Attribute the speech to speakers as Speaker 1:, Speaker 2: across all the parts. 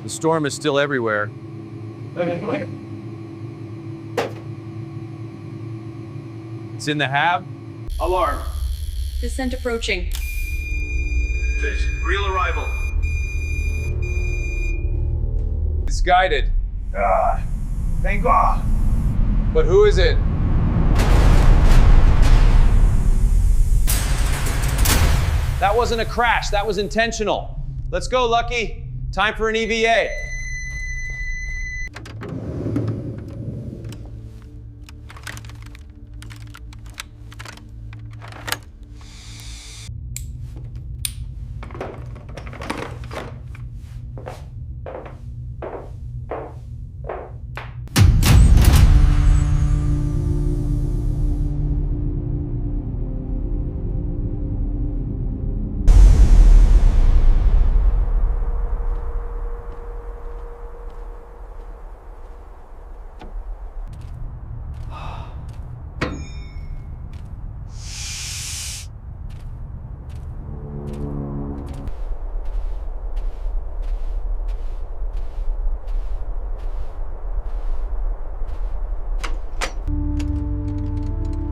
Speaker 1: The storm is still everywhere. It's in the hab.
Speaker 2: Alarm.
Speaker 3: Descent approaching.
Speaker 2: Fish. Real arrival.
Speaker 1: It's guided.
Speaker 2: Thank God.
Speaker 1: But who is it? That wasn't a crash, that was intentional. Let's go, Lucky. Time for an EVA.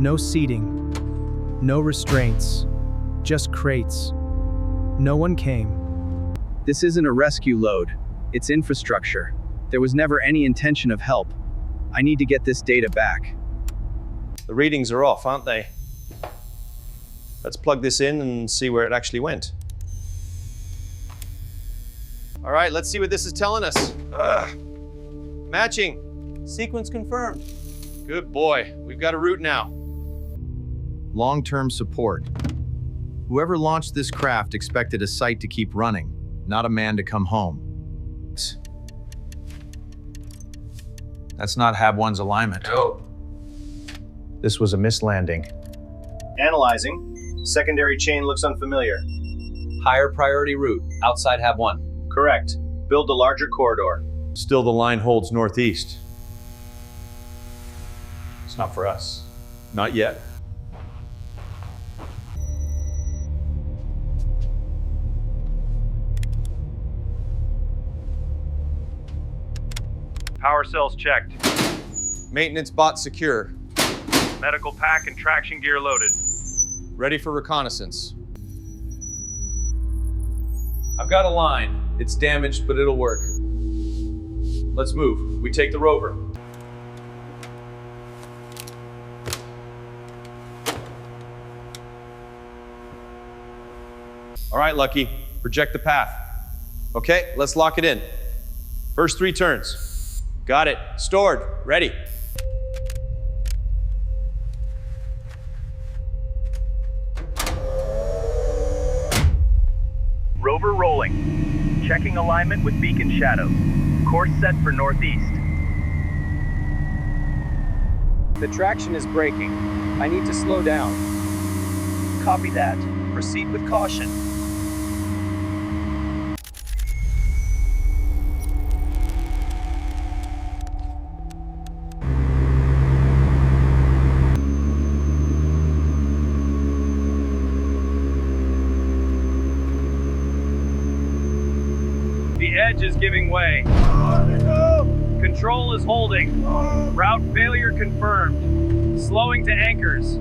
Speaker 4: No seating, no restraints, just crates. No one came.
Speaker 5: This isn't a rescue load, it's infrastructure. There was never any intention of help. I need to get this data back.
Speaker 6: The readings are off, aren't they? Let's plug this in and see where it actually went. All right, let's see what this is telling us. Matching. Sequence confirmed. Good boy. We've got a route now.
Speaker 7: Long-term support. Whoever launched this craft expected a site to keep running, not a man to come home.
Speaker 1: That's not Hab 1's alignment.
Speaker 6: No. This was a mislanding.
Speaker 2: Analyzing. Secondary chain looks unfamiliar.
Speaker 1: Higher priority route, outside Hab 1.
Speaker 2: Correct. Build a larger corridor.
Speaker 6: Still the line holds northeast. It's not for us. Not yet.
Speaker 8: Power cells checked.
Speaker 6: Maintenance bot secure.
Speaker 8: Medical pack and traction gear loaded.
Speaker 6: Ready for reconnaissance.
Speaker 1: I've got a line. It's damaged, but it'll work. Let's move. We take the rover.
Speaker 6: All right, Lucky. Project the path. Okay, let's lock it in. First 3 turns. Got it. Stored. Ready.
Speaker 8: Rover rolling. Checking alignment with beacon shadow. Course set for northeast.
Speaker 5: The traction is breaking. I need to slow down.
Speaker 8: Copy that. Proceed with caution. The edge is giving way. Control is holding. Route failure confirmed. Slowing to anchors.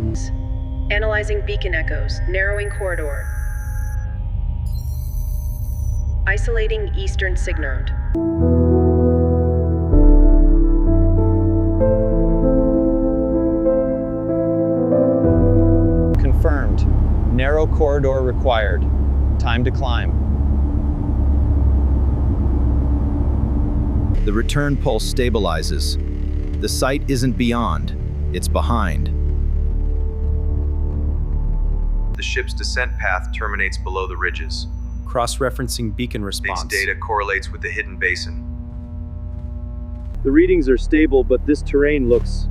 Speaker 3: Analyzing beacon echoes, narrowing corridor. Isolating eastern signode.
Speaker 5: Confirmed. Narrow corridor required. Time to climb.
Speaker 7: The return pulse stabilizes. The site isn't beyond, it's behind. The ship's descent path terminates below the ridges.
Speaker 4: Cross-referencing beacon response.
Speaker 7: Its data correlates with the hidden basin.
Speaker 2: The readings are stable, but this terrain looks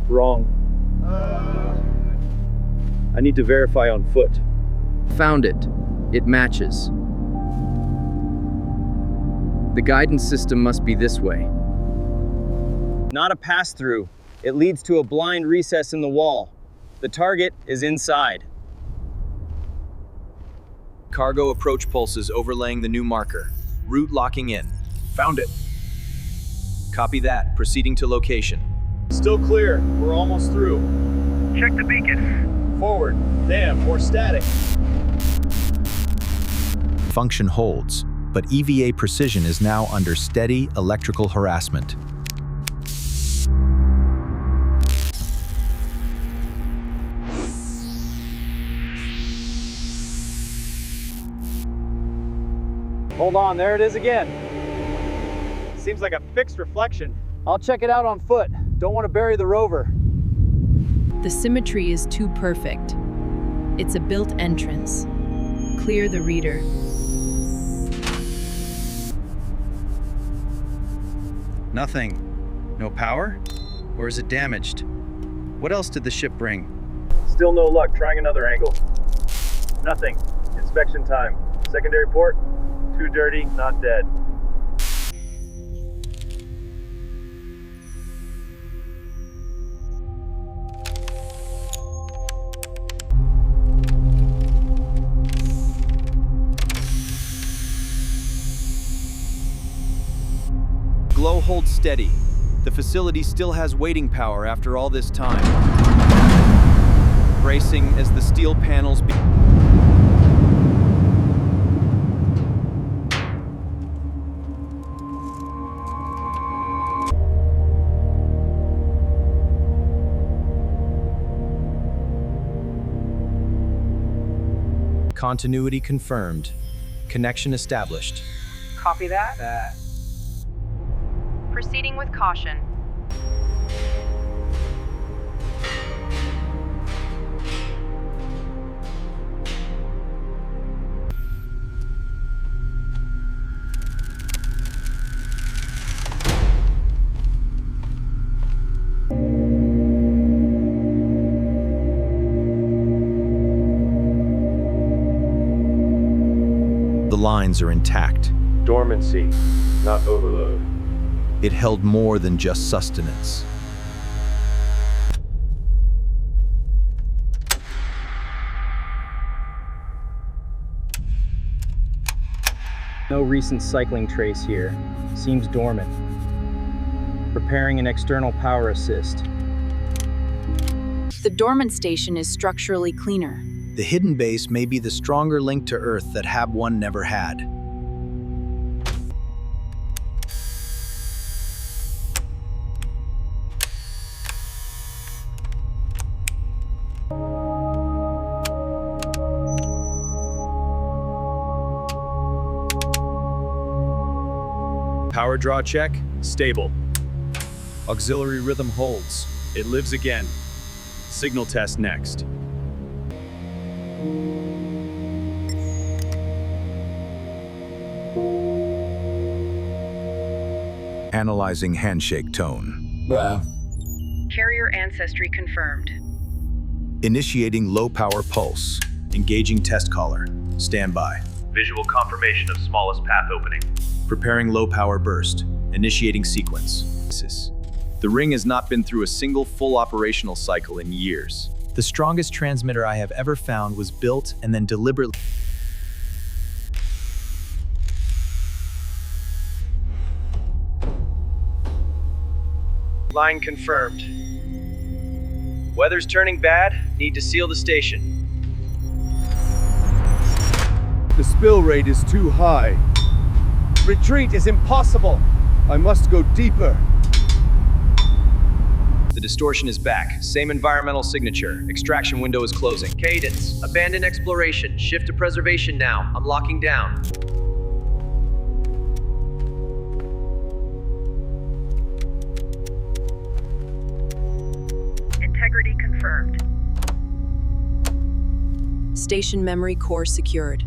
Speaker 2: wrong. I need to verify on foot.
Speaker 5: Found it. It matches. The guidance system must be this way. Not a pass-through. It leads to a blind recess in the wall. The target is inside.
Speaker 7: Cargo approach pulses overlaying the new marker. Route locking in.
Speaker 1: Found it.
Speaker 4: Copy that. Proceeding to location.
Speaker 2: Still clear. We're almost through.
Speaker 8: Check the beacon.
Speaker 2: Forward. Damn, more static.
Speaker 7: Function holds, but EVA precision is now under steady electrical harassment.
Speaker 2: Hold on, there it is again. Seems like a fixed reflection. I'll check it out on foot. Don't want to bury the rover.
Speaker 9: The symmetry is too perfect. It's a built entrance. Clear the reader.
Speaker 5: Nothing. No power? Or is it damaged? What else did the ship bring?
Speaker 2: Still no luck. Trying another angle. Nothing. Inspection time. Secondary port. Too dirty, not dead.
Speaker 4: Glow holds steady. The facility still has waiting power after all this time. Bracing as the steel panels Continuity confirmed. Connection established.
Speaker 3: Copy that. Proceeding with caution.
Speaker 7: The lines are intact.
Speaker 2: Dormancy, not overload.
Speaker 7: It held more than just sustenance.
Speaker 5: No recent cycling trace here. Seems dormant. Preparing an external power assist.
Speaker 9: The dormant station is structurally cleaner.
Speaker 4: The hidden base may be the stronger link to Earth that Hab 1 never had.
Speaker 1: Power draw check, stable. Auxiliary rhythm holds. It lives again. Signal test next.
Speaker 7: Analyzing handshake tone.
Speaker 3: Carrier ancestry confirmed.
Speaker 7: Initiating low power pulse.
Speaker 4: Engaging test caller. Standby.
Speaker 8: Visual confirmation of smallest path opening.
Speaker 4: Preparing low power burst. Initiating sequence. The ring has not been through a single full operational cycle in years. The strongest transmitter I have ever found was built and then deliberately.
Speaker 5: Line confirmed. Weather's turning bad. Need to seal the station.
Speaker 2: The spill rate is too high. Retreat is impossible. I must go deeper.
Speaker 4: The distortion is back. Same environmental signature. Extraction window is closing.
Speaker 5: Cadence. Abandon exploration. Shift to preservation now. I'm locking down.
Speaker 3: Integrity confirmed.
Speaker 9: Station memory core secured.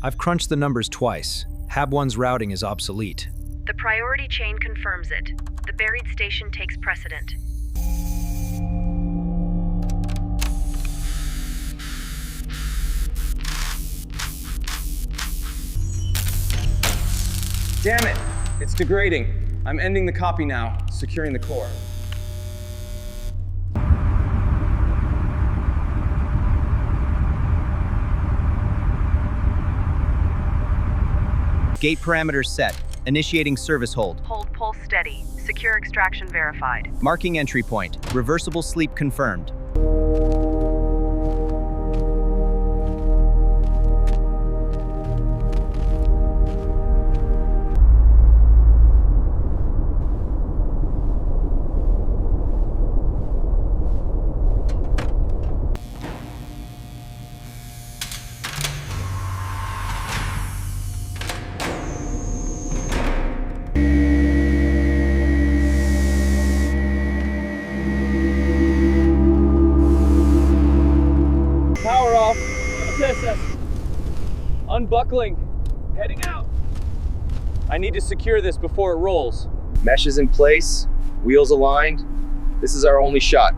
Speaker 4: I've crunched the numbers twice. Hab 1's routing is obsolete.
Speaker 3: The priority chain confirms it. The buried station takes precedent.
Speaker 5: Damn it! It's degrading. I'm ending the copy now, securing the core. Gate parameters set. Initiating service hold.
Speaker 3: Hold pulse steady. Secure extraction verified.
Speaker 5: Marking entry point. Reversible sleep confirmed.
Speaker 2: Power off. Assist. Unbuckling. Heading out. I need to secure this before it rolls.
Speaker 5: Mesh is in place. Wheels aligned. This is our only shot.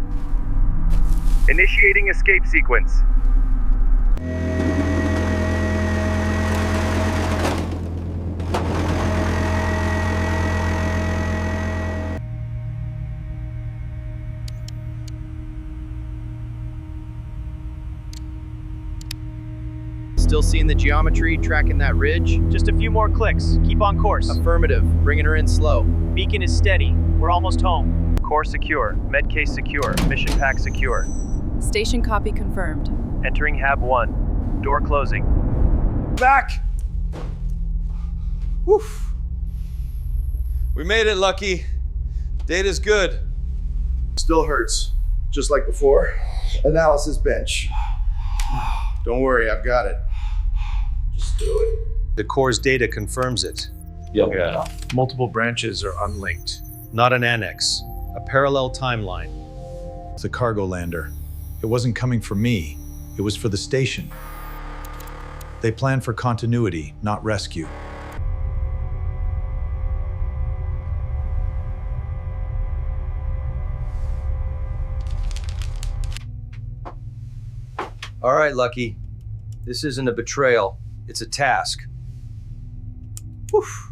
Speaker 8: Initiating escape sequence.
Speaker 7: Still seeing the geometry, tracking that ridge?
Speaker 2: Just a few more clicks. Keep on course.
Speaker 7: Affirmative, bringing her in slow.
Speaker 2: Beacon is steady. We're almost home.
Speaker 8: Core secure. Med case secure. Mission pack secure.
Speaker 9: Station copy confirmed.
Speaker 8: Entering Hab 1. Door closing.
Speaker 6: Back! Woof. We made it, Lucky. Data's good.
Speaker 10: Still hurts, just like before. Analysis bench. Don't worry, I've got it. Just do it.
Speaker 6: The core's data confirms it.
Speaker 1: Yeah. Multiple branches are unlinked.
Speaker 6: Not an annex, a parallel timeline.
Speaker 4: It's a cargo lander. It wasn't coming for me. It was for the station. They planned for continuity, not rescue.
Speaker 5: All right, Lucky. This isn't a betrayal. It's a task.
Speaker 6: Woof.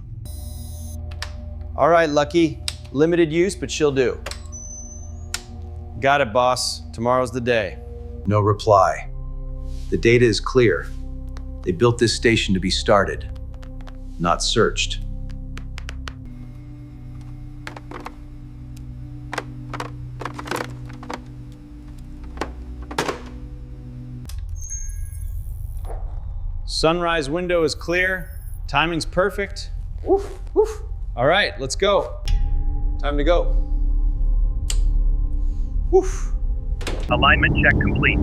Speaker 6: All right, Lucky. Limited use, but she'll do. Got it, boss. Tomorrow's the day.
Speaker 4: No reply. The data is clear. They built this station to be started, not searched.
Speaker 6: Sunrise window is clear. Timing's perfect. Woof, woof. All right, let's go. Time to go. Woof.
Speaker 8: Alignment check complete.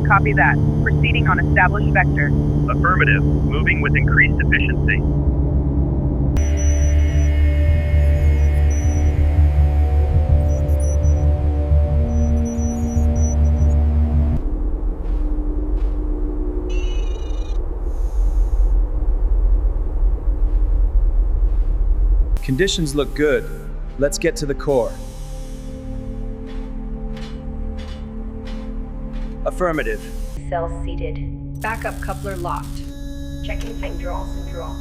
Speaker 3: Copy that. Proceeding on established vector.
Speaker 8: Affirmative. Moving with increased efficiency.
Speaker 5: Conditions look good. Let's get to the core. Affirmative.
Speaker 3: Cells seated.
Speaker 9: Backup coupler locked.
Speaker 3: Checking tank draw and draw.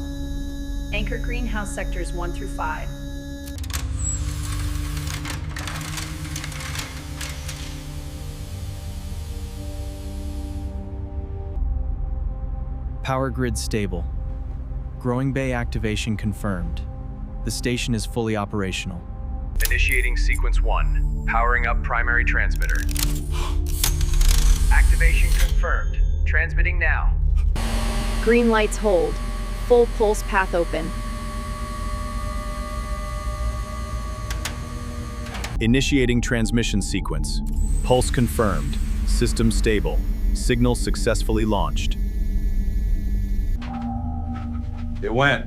Speaker 9: Anchor greenhouse sectors 1 through 5.
Speaker 11: Power grid stable. Growing bay activation confirmed. The station is fully operational.
Speaker 8: Initiating sequence 1. Powering up primary transmitter. Activation confirmed. Transmitting now.
Speaker 9: Green lights hold. Full pulse path open.
Speaker 4: Initiating transmission sequence. Pulse confirmed. System stable. Signal successfully launched.
Speaker 6: It went.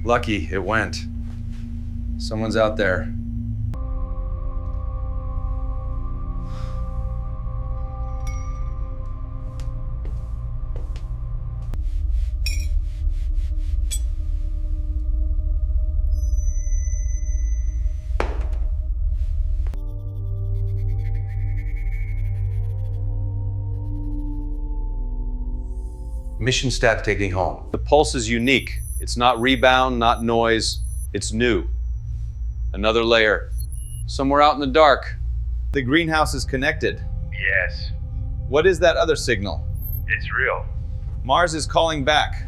Speaker 6: Lucky, it went. Someone's out there.
Speaker 1: Mission stat taking home.
Speaker 6: The pulse is unique. It's not rebound, not noise. It's new. Another layer. Somewhere out in the dark. The greenhouse is connected.
Speaker 8: Yes,
Speaker 6: What is that other signal?
Speaker 8: it's real.
Speaker 6: Mars is calling back.